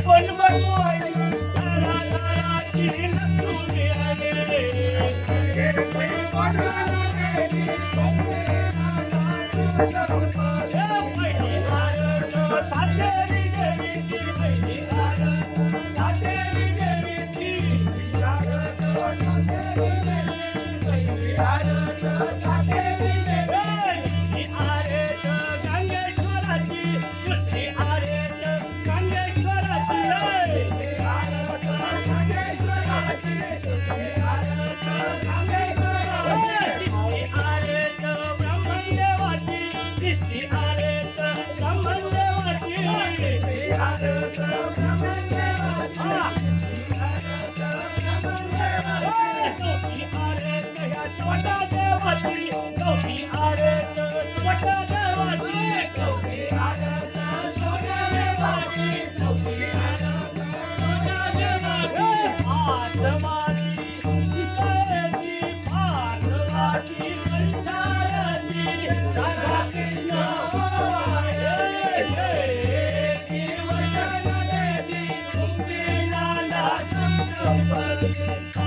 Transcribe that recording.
पण बनवाई तारा ताराची नसुने आले पहिली आरत सातेरी देवीची पहिली आरत सातेरी देवीची आरत सातेरी देवीची पहिली आरत सातेरी देवीची आरत गंगेश्वराची दुसरी आरत गंगेश्वराची आरत गंगेश्वराची दुसरी आरत गंगेश्वराची आरत ब्रह्मदेवाची तिसरी आरत ब्रह्मदेवाची आरत ब्रह्मदेवाची चौथी आरत या छोट्या देवाची चौथी आरत छोट्या देवाची चौथी आरत छोट्या देवाची चौथी आरत छोट्या देवाची आसमाची सीताची पार्वती कंठाची राधा कृष्ण देवी वचन देवी तुम्ही लाला संकल्प